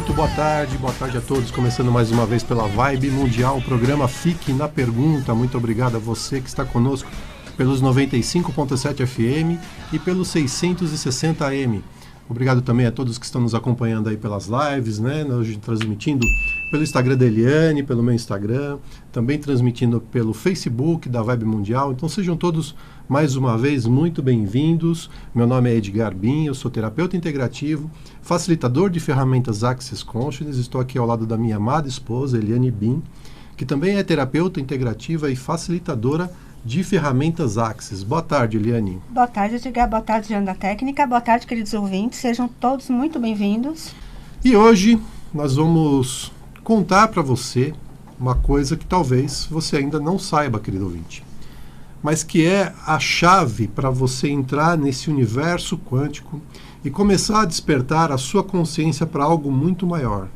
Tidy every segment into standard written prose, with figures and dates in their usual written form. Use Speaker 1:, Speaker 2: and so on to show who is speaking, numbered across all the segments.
Speaker 1: Muito boa tarde a todos. Começando mais uma vez pela Vibe Mundial, o programa Fique na Pergunta. Muito obrigado a você que está conosco pelos 95.7 FM e pelos 660 AM. Obrigado também a todos que estão nos acompanhando aí pelas lives, né? Hoje transmitindo pelo Instagram da Eliane, pelo meu Instagram, também transmitindo pelo Facebook da Vibe Mundial. Então sejam todos mais uma vez muito bem-vindos. Meu nome é Edgar Bin, eu sou terapeuta integrativo, facilitador de ferramentas Access Consciousness. Estou aqui ao lado da minha amada esposa, Eliane Bin, que também é terapeuta integrativa e facilitadora de ferramentas Access. Boa tarde, Eliane.
Speaker 2: Boa tarde, Edgar. Boa tarde, Diana da Técnica. Boa tarde, queridos ouvintes. Sejam todos muito bem-vindos.
Speaker 1: E hoje nós vamos contar para você uma coisa que talvez você ainda não saiba, querido ouvinte, mas que é a chave para você entrar nesse universo quântico e começar a despertar a sua consciência para algo muito maior.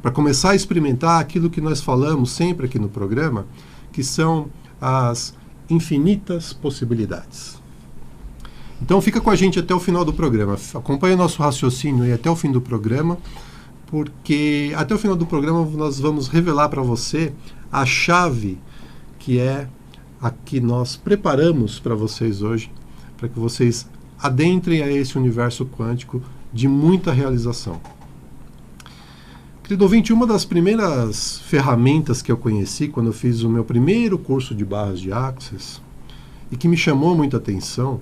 Speaker 1: Para começar a experimentar aquilo que nós falamos sempre aqui no programa, que são as infinitas possibilidades. Então fica com a gente até o final do programa. Acompanhe o nosso raciocínio e até o fim do programa, porque até o final do programa nós vamos revelar para você a chave que é a que nós preparamos para vocês hoje, para que vocês adentrem a esse universo quântico de muita realização. Querido ouvinte, uma das primeiras ferramentas que eu conheci quando eu fiz o meu primeiro curso de barras de Access e que me chamou muita atenção,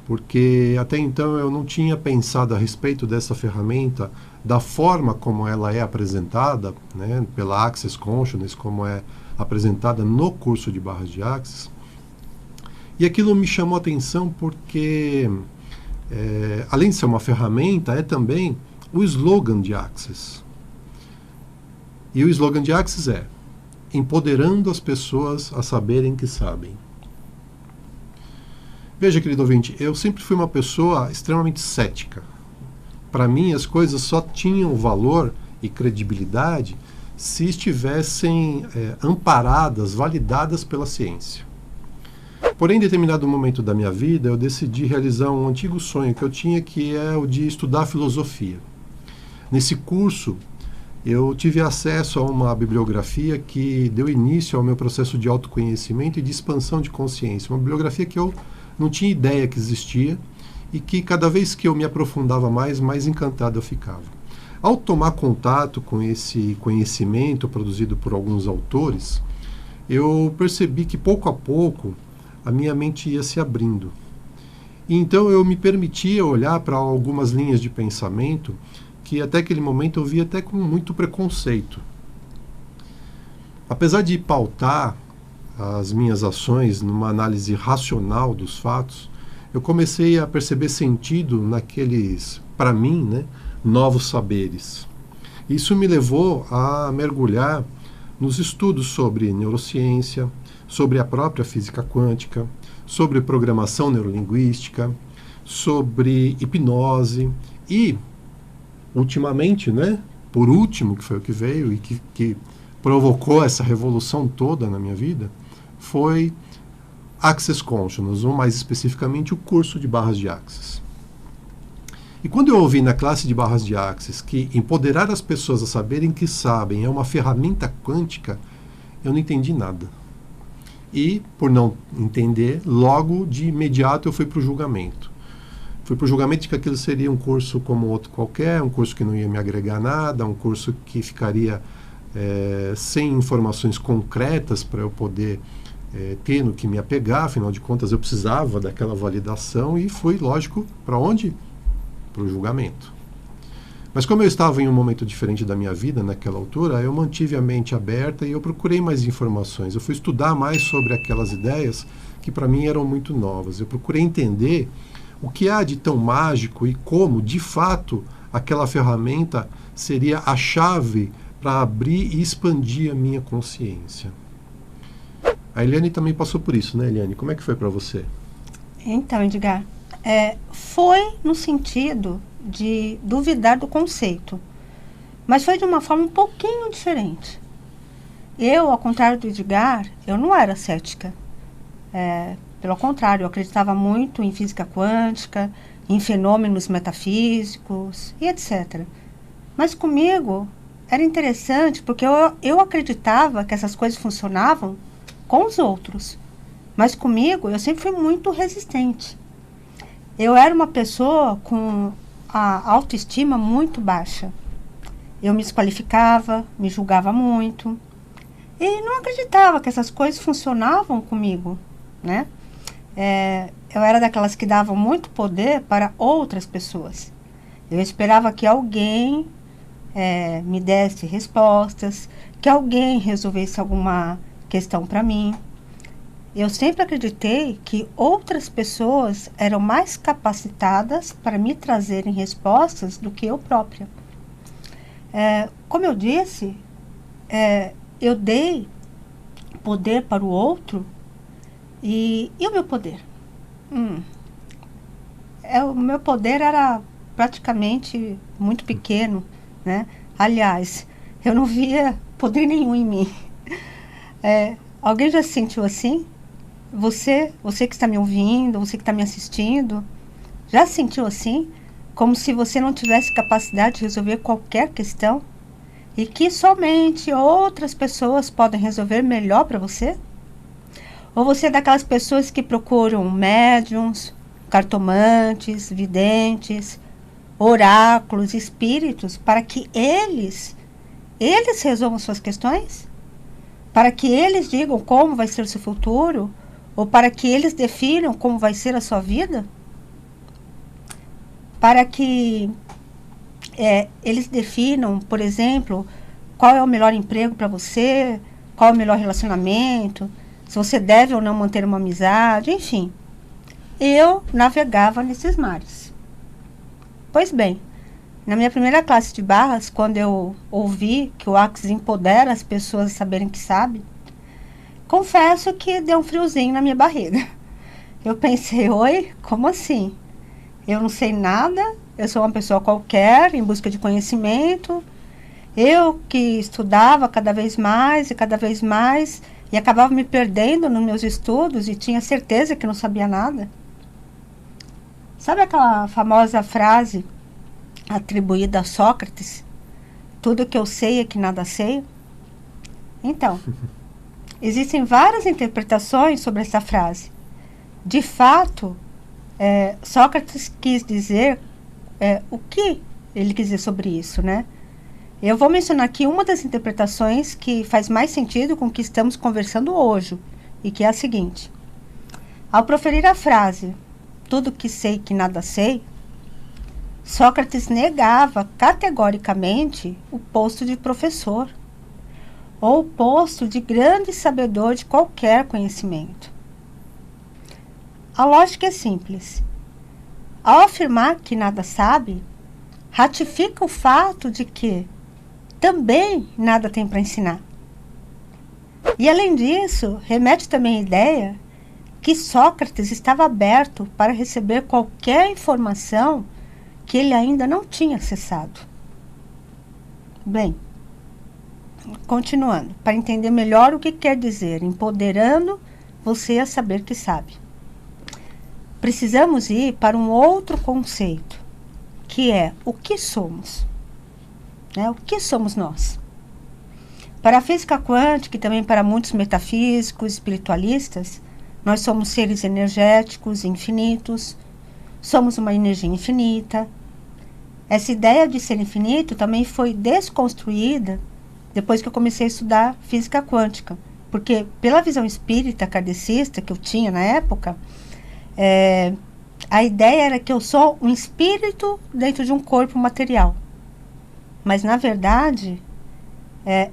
Speaker 1: porque até então eu não tinha pensado a respeito dessa ferramenta, da forma como ela é apresentada, né, pela Access Consciousness, como é apresentada no curso de barras de Access. E aquilo me chamou a atenção porque, além de ser uma ferramenta, é também o slogan de Access. E o slogan de Access é: empoderando as pessoas a saberem que sabem. Veja, querido ouvinte, eu sempre fui uma pessoa extremamente cética. Para mim, as coisas só tinham valor e credibilidade se estivessem amparadas, validadas pela ciência. Porém, em determinado momento da minha vida, eu decidi realizar um antigo sonho que eu tinha, que é o de estudar filosofia. Nesse curso, eu tive acesso a uma bibliografia que deu início ao meu processo de autoconhecimento e de expansão de consciência. Uma bibliografia que eu não tinha ideia que existia e que cada vez que eu me aprofundava mais encantado eu ficava. Ao tomar contato com esse conhecimento produzido por alguns autores, eu percebi que pouco a pouco a minha mente ia se abrindo. E então eu me permitia olhar para algumas linhas de pensamento que até aquele momento eu via até com muito preconceito. Apesar de pautar as minhas ações numa análise racional dos fatos, eu comecei a perceber sentido naqueles, para mim, né, novos saberes. Isso me levou a mergulhar nos estudos sobre neurociência, sobre a própria física quântica, sobre programação neurolinguística, sobre hipnose e, ultimamente, né, por último, que foi o que veio e que provocou essa revolução toda na minha vida, foi Access Consciousness, ou mais especificamente o curso de barras de Access. E quando eu ouvi na classe de barras de Access que empoderar as pessoas a saberem que sabem é uma ferramenta quântica, eu não entendi nada. E, por não entender, logo de imediato eu fui para o julgamento. Fui para o julgamento de que aquilo seria um curso como outro qualquer, um curso que não ia me agregar nada, um curso que ficaria sem informações concretas para eu poder ter no que me apegar. Afinal de contas, eu precisava daquela validação e fui, lógico, para onde? Para o julgamento. Mas como eu estava em um momento diferente da minha vida naquela altura, eu mantive a mente aberta e eu procurei mais informações. Eu fui estudar mais sobre aquelas ideias que para mim eram muito novas. Eu procurei entender o que há de tão mágico e como, de fato, aquela ferramenta seria a chave para abrir e expandir a minha consciência. A Eliane também passou por isso, né, Eliane? Como é que foi para você?
Speaker 2: Então, Edgar, foi no sentido de duvidar do conceito, mas foi de uma forma um pouquinho diferente. Eu, ao contrário do Edgar, eu não era cética. Pelo contrário, eu acreditava muito em física quântica, em fenômenos metafísicos e etc. Mas comigo era interessante porque eu acreditava que essas coisas funcionavam com os outros. Mas comigo eu sempre fui muito resistente. Eu era uma pessoa com a autoestima muito baixa. Eu me desqualificava, me julgava muito. E não acreditava que essas coisas funcionavam comigo, né? Eu era daquelas que davam muito poder para outras pessoas. Eu esperava que alguém me desse respostas, que alguém resolvesse alguma questão para mim. Eu sempre acreditei que outras pessoas eram mais capacitadas para me trazerem respostas do que eu própria. Como eu disse, eu dei poder para o outro e o meu poder? O meu poder era praticamente muito pequeno, né? Aliás, eu não via poder nenhum em mim. Alguém já se sentiu assim? Você que está me ouvindo, você que está me assistindo, já se sentiu assim? Como se você não tivesse capacidade de resolver qualquer questão? E que somente outras pessoas podem resolver melhor para você? Ou você é daquelas pessoas que procuram médiums, cartomantes, videntes, oráculos, espíritos, para que eles resolvam suas questões? Para que eles digam como vai ser o seu futuro? Ou para que eles definam como vai ser a sua vida? Para que eles definam, por exemplo, qual é o melhor emprego para você, qual é o melhor relacionamento, se você deve ou não manter uma amizade, enfim. Eu navegava nesses mares. Pois bem, na minha primeira classe de barras, quando eu ouvi que o Axis empodera as pessoas a saberem que sabem, confesso que deu um friozinho na minha barriga. Eu pensei, oi, como assim? Eu não sei nada, eu sou uma pessoa qualquer, em busca de conhecimento. Eu que estudava cada vez mais e acabava me perdendo nos meus estudos e tinha certeza que não sabia nada. Sabe aquela famosa frase atribuída a Sócrates? Tudo que eu sei é que nada sei? Então, existem várias interpretações sobre essa frase. De fato, Sócrates quis dizer o que ele quis dizer sobre isso, né? Eu vou mencionar aqui uma das interpretações que faz mais sentido com o que estamos conversando hoje, e que é a seguinte. Ao proferir a frase, tudo que sei que nada sei, Sócrates negava categoricamente o posto de professor, ou o posto de grande sabedor de qualquer conhecimento. A lógica é simples. Ao afirmar que nada sabe, ratifica o fato de que também nada tem para ensinar. E além disso, remete também à ideia que Sócrates estava aberto para receber qualquer informação que ele ainda não tinha acessado. Bem, continuando, para entender melhor o que quer dizer empoderando você a saber que sabe. Precisamos ir para um outro conceito, que é o que somos. O que somos nós? Para a física quântica e também para muitos metafísicos, espiritualistas, nós somos seres energéticos infinitos, somos uma energia infinita. Essa ideia de ser infinito também foi desconstruída depois que eu comecei a estudar física quântica, porque pela visão espírita kardecista que eu tinha na época, a ideia era que eu sou um espírito dentro de um corpo material. Mas, na verdade,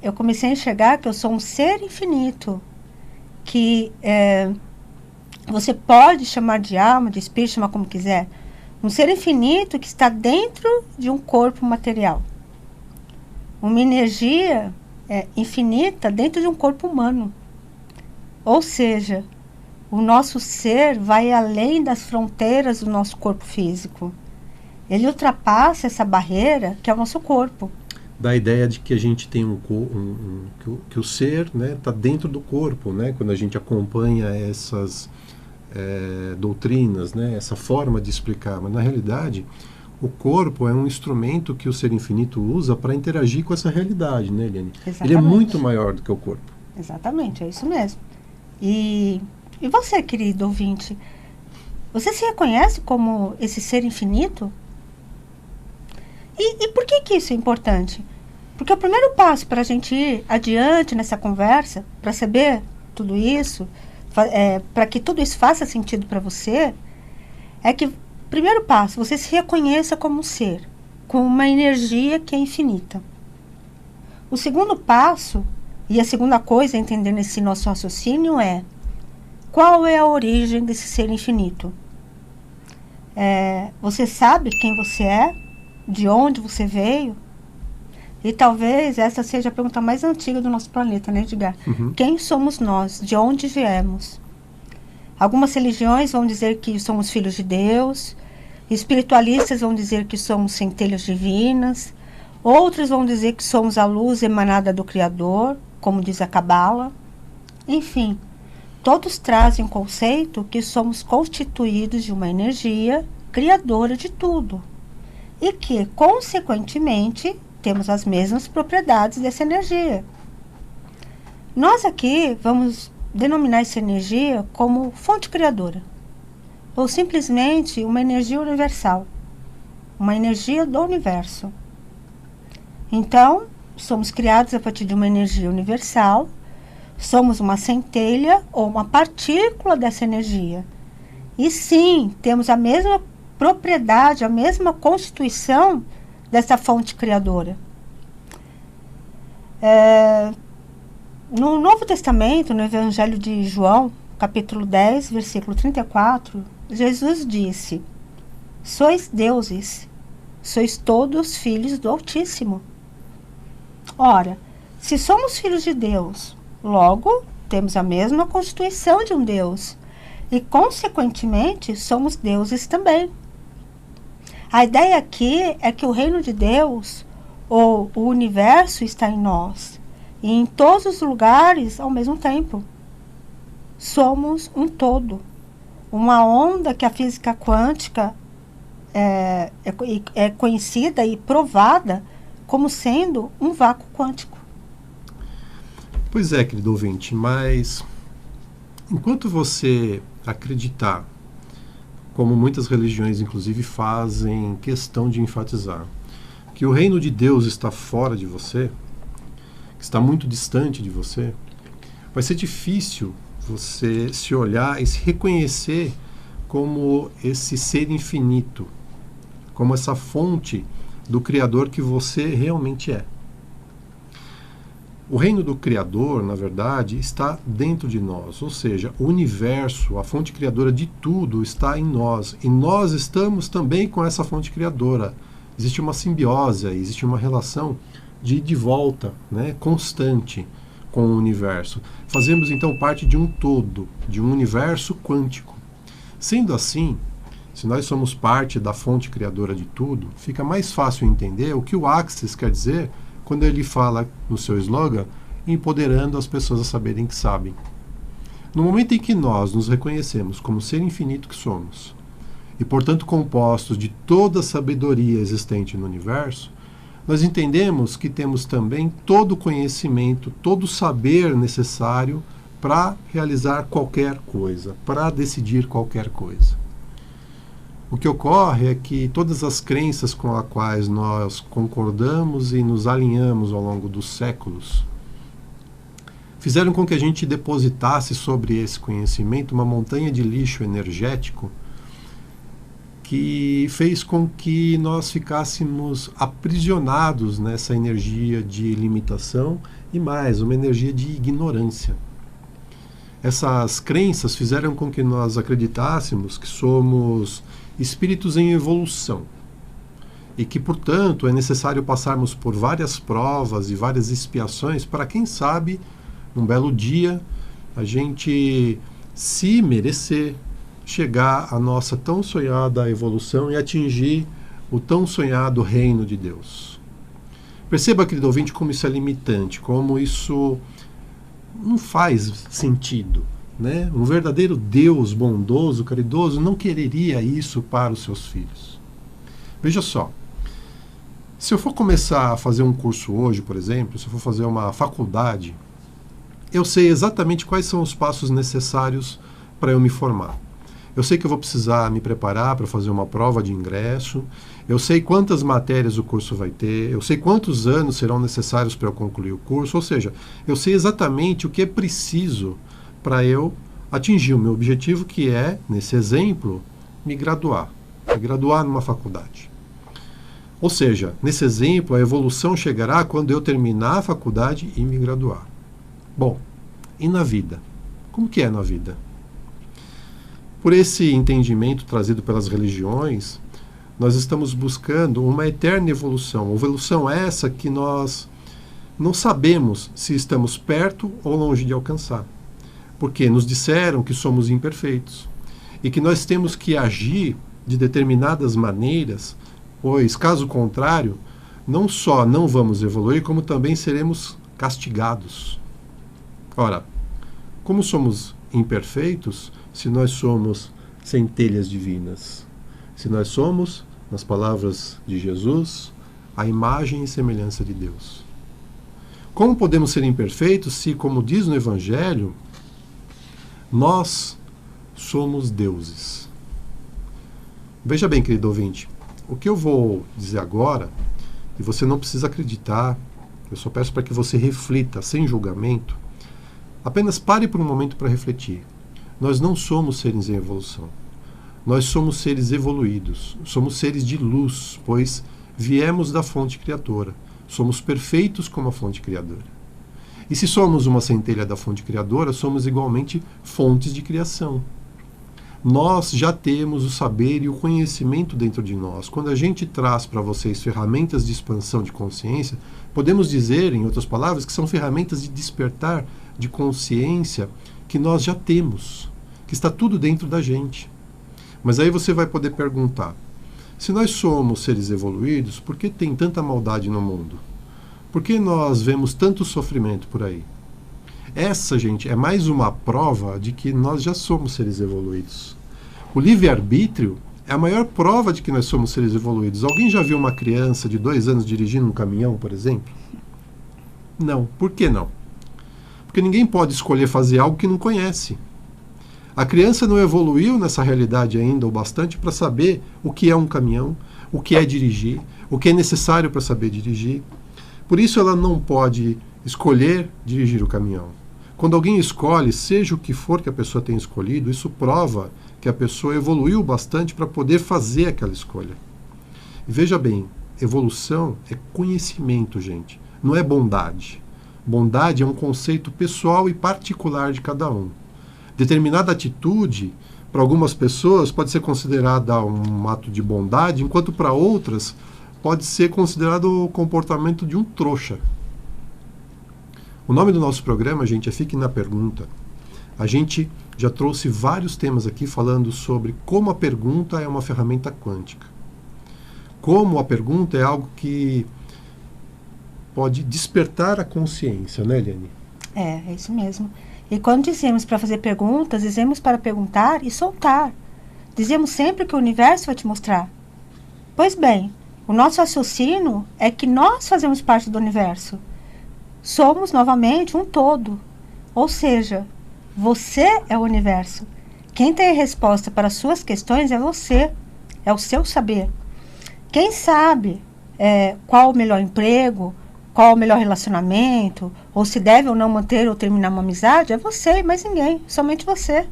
Speaker 2: eu comecei a enxergar que eu sou um ser infinito, que você pode chamar de alma, de espírito, chamar como quiser. Um ser infinito que está dentro de um corpo material. Uma energia infinita dentro de um corpo humano. Ou seja, o nosso ser vai além das fronteiras do nosso corpo físico. Ele ultrapassa essa barreira que é o nosso corpo.
Speaker 1: Da ideia de que a gente tem que o ser está dentro do corpo, né? Quando a gente acompanha essas doutrinas, né? Essa forma de explicar. Mas na realidade, O corpo é um instrumento que o ser infinito usa para interagir com essa realidade, né, Eliane?
Speaker 2: Exatamente.
Speaker 1: Ele é muito maior do que o corpo.
Speaker 2: Exatamente, é isso mesmo. E você, querido ouvinte, você se reconhece como esse ser infinito? E por que isso é importante? Porque o primeiro passo para a gente ir adiante nessa conversa, para saber tudo isso, para que tudo isso faça sentido para você, é que, primeiro passo, você se reconheça como um ser, com uma energia que é infinita. O segundo passo, e a segunda coisa a entender nesse nosso raciocínio é: qual é a origem desse ser infinito? Você sabe quem você é? De onde você veio? E talvez essa seja a pergunta mais antiga do nosso planeta, né, Edgar?
Speaker 1: Uhum.
Speaker 2: Quem somos nós? De onde viemos? Algumas religiões vão dizer que somos filhos de Deus, espiritualistas vão dizer que somos centelhas divinas, outros vão dizer que somos a luz emanada do Criador, como diz a Cabala. Enfim, todos trazem o conceito que somos constituídos de uma energia criadora de tudo e que, consequentemente, temos as mesmas propriedades dessa energia. Nós aqui vamos denominar essa energia como fonte criadora, ou simplesmente uma energia universal, uma energia do universo. Então, somos criados a partir de uma energia universal, somos uma centelha ou uma partícula dessa energia. E sim, temos a mesma propriedade, a mesma constituição dessa fonte criadora. No Novo Testamento, no Evangelho de João, capítulo 10, versículo 34, Jesus disse: sois deuses, sois todos filhos do Altíssimo. Ora, se somos filhos de Deus, logo temos a mesma constituição de um Deus e, consequentemente, somos deuses também. A ideia aqui é que o reino de Deus, ou o universo, está em nós e em todos os lugares ao mesmo tempo. Somos um todo, uma onda que a física quântica é conhecida e provada como sendo um vácuo quântico.
Speaker 1: Pois é, querido ouvinte, mas enquanto você acreditar, como muitas religiões inclusive fazem questão de enfatizar, que o reino de Deus está fora de você, que está muito distante de você, vai ser difícil você se olhar e se reconhecer como esse ser infinito, como essa fonte do Criador que você realmente é. O reino do Criador, na verdade, está dentro de nós, ou seja, o universo, a fonte criadora de tudo está em nós, e nós estamos também com essa fonte criadora. Existe uma simbiose, existe uma relação de ida e volta, né, constante com o universo. Fazemos então parte de um todo, de um universo quântico. Sendo assim, se nós somos parte da fonte criadora de tudo, fica mais fácil entender o que o Axis quer dizer quando ele fala no seu slogan, empoderando as pessoas a saberem que sabem. No momento em que nós nos reconhecemos como ser infinito que somos, e portanto compostos de toda a sabedoria existente no universo, nós entendemos que temos também todo o conhecimento, todo o saber necessário para realizar qualquer coisa, para decidir qualquer coisa. O que ocorre é que todas as crenças com as quais nós concordamos e nos alinhamos ao longo dos séculos fizeram com que a gente depositasse sobre esse conhecimento uma montanha de lixo energético que fez com que nós ficássemos aprisionados nessa energia de limitação e mais, uma energia de ignorância. Essas crenças fizeram com que nós acreditássemos que somos espíritos em evolução e que, portanto, é necessário passarmos por várias provas e várias expiações para, quem sabe, um belo dia, a gente, se merecer, chegar à nossa tão sonhada evolução e atingir o tão sonhado reino de Deus. Perceba, querido ouvinte, como isso é limitante, como isso não faz sentido, né? Um verdadeiro Deus bondoso, caridoso, não quereria isso para os seus filhos. Veja só, se eu for começar a fazer um curso hoje, por exemplo, se eu for fazer uma faculdade, eu sei exatamente quais são os passos necessários para eu me formar. Eu sei que eu vou precisar me preparar para fazer uma prova de ingresso, eu sei quantas matérias o curso vai ter, eu sei quantos anos serão necessários para eu concluir o curso, ou seja, eu sei exatamente o que é preciso para eu atingir o meu objetivo, que é, nesse exemplo, me graduar numa faculdade. Ou seja, nesse exemplo, a evolução chegará quando eu terminar a faculdade e me graduar. Bom, e na vida? Como que é na vida? Por esse entendimento trazido pelas religiões, nós estamos buscando uma eterna evolução. Evolução essa que nós não sabemos se estamos perto ou longe de alcançar. Porque nos disseram que somos imperfeitos e que nós temos que agir de determinadas maneiras, pois, caso contrário, não só não vamos evoluir, como também seremos castigados. Ora, como somos imperfeitos se nós somos centelhas divinas? Se nós somos, nas palavras de Jesus, a imagem e semelhança de Deus. Como podemos ser imperfeitos se, como diz no Evangelho, nós somos deuses? Veja bem, querido ouvinte, o que eu vou dizer agora, e você não precisa acreditar, eu só peço para que você reflita sem julgamento, apenas pare por um momento para refletir. Nós não somos seres em evolução. Nós somos seres evoluídos. Somos seres de luz, pois viemos da fonte criadora. Somos perfeitos como a fonte criadora. E se somos uma centelha da fonte criadora, somos igualmente fontes de criação. Nós já temos o saber e o conhecimento dentro de nós. Quando a gente traz para vocês ferramentas de expansão de consciência, podemos dizer, em outras palavras, que são ferramentas de despertar de consciência que nós já temos, que está tudo dentro da gente. Mas aí você vai poder perguntar, se nós somos seres evoluídos, por que tem tanta maldade no mundo? Por que nós vemos tanto sofrimento por aí? Essa, gente, é mais uma prova de que nós já somos seres evoluídos. O livre-arbítrio é a maior prova de que nós somos seres evoluídos. Alguém já viu uma criança de 2 anos dirigindo um caminhão, por exemplo? Não. Por que não? Porque ninguém pode escolher fazer algo que não conhece. A criança não evoluiu nessa realidade ainda o bastante para saber o que é um caminhão, o que é dirigir, o que é necessário para saber dirigir. Por isso ela não pode escolher dirigir o caminhão. Quando alguém escolhe, seja o que for que a pessoa tenha escolhido, isso prova que a pessoa evoluiu bastante para poder fazer aquela escolha. E veja bem, evolução é conhecimento, gente, não é bondade. Bondade é um conceito pessoal e particular de cada um. Determinada atitude, para algumas pessoas, pode ser considerada um ato de bondade, enquanto para outras pode ser considerado o comportamento de um trouxa. O nome do nosso programa, gente, é Fique na Pergunta. A gente já trouxe vários temas aqui falando sobre como a pergunta é uma ferramenta quântica. Como a pergunta é algo que pode despertar a consciência, né, Eliane?
Speaker 2: É isso mesmo. E quando dizemos para fazer perguntas, dizemos para perguntar e soltar. Dizemos sempre que o universo vai te mostrar. Pois bem, o nosso raciocínio é que nós fazemos parte do universo. Somos, novamente, um todo. Ou seja, você é o universo. Quem tem a resposta para as suas questões é você. É o seu saber. Quem sabe qual o melhor emprego, qual o melhor relacionamento, ou se deve ou não manter ou terminar uma amizade, é você e mais ninguém, somente você.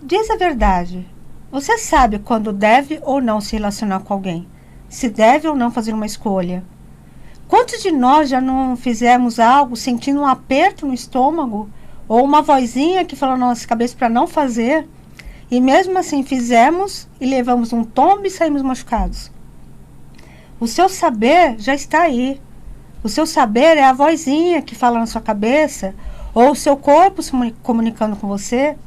Speaker 2: Diz a verdade. Você sabe quando deve ou não se relacionar com alguém, se deve ou não fazer uma escolha. Quantos de nós já não fizemos algo sentindo um aperto no estômago, ou uma vozinha que falou na nossa cabeça para não fazer, e mesmo assim fizemos e levamos um tombo e saímos machucados? O seu saber já está aí. O seu saber é a vozinha que fala na sua cabeça, ou o seu corpo se comunicando com você.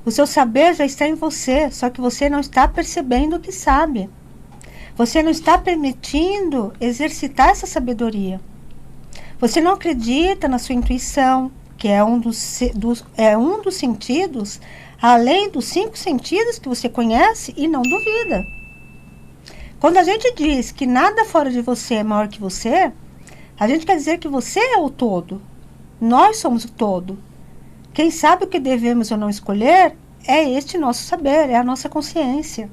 Speaker 2: O seu saber já está em você, só que você não está percebendo o que sabe. Você não está permitindo exercitar essa sabedoria. Você não acredita na sua intuição, que é um dos sentidos, além dos 5 sentidos que você conhece e não duvida. Quando a gente diz que nada fora de você é maior que você, a gente quer dizer que você é o todo. Nós somos o todo. Quem sabe o que devemos ou não escolher é este nosso saber, é a nossa consciência,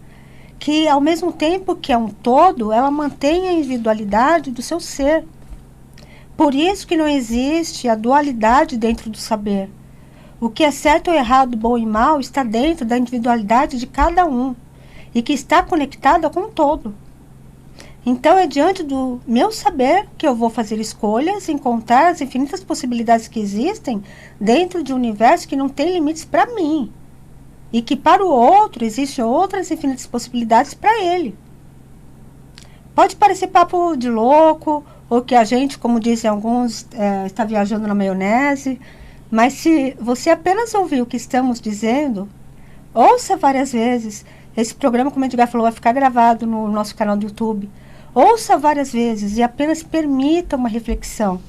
Speaker 2: que ao mesmo tempo que é um todo, ela mantém a individualidade do seu ser. Por isso que não existe a dualidade dentro do saber. O que é certo ou errado, bom e mal, está dentro da individualidade de cada um e que está conectada com o todo. Então é diante do meu saber que eu vou fazer escolhas, encontrar as infinitas possibilidades que existem dentro de um universo que não tem limites para mim. E que para o outro existem outras infinitas possibilidades para ele. Pode parecer papo de louco, ou que a gente, como dizem alguns, está viajando na maionese, mas se você apenas ouvir o que estamos dizendo, ouça várias vezes. Esse programa, como a Edgar falou, vai ficar gravado no nosso canal do YouTube. Ouça várias vezes e apenas permita uma reflexão.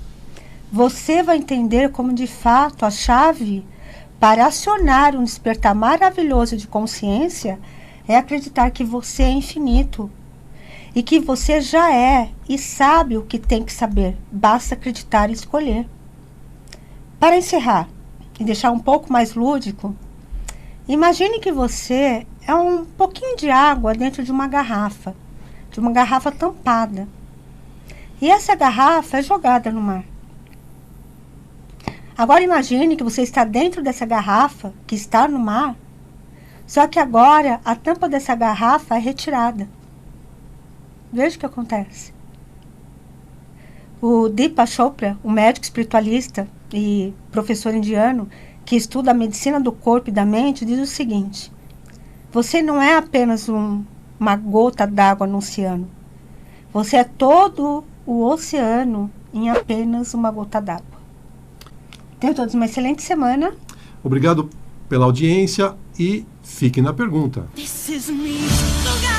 Speaker 2: Você vai entender como, de fato, a chave para acionar um despertar maravilhoso de consciência é acreditar que você é infinito e que você já é e sabe o que tem que saber. Basta acreditar e escolher. Para encerrar e deixar um pouco mais lúdico, imagine que você é um pouquinho de água dentro de uma garrafa tampada. E essa garrafa é jogada no mar. Agora imagine que você está dentro dessa garrafa, que está no mar, só que agora a tampa dessa garrafa é retirada. Veja o que acontece. O Deepak Chopra, um médico espiritualista e professor indiano, que estuda a medicina do corpo e da mente, diz o seguinte: você não é apenas uma gota d'água no oceano. Você é todo o oceano em apenas uma gota d'água. Tenham todos uma excelente semana.
Speaker 1: Obrigado pela audiência e fique na pergunta.
Speaker 3: This is me.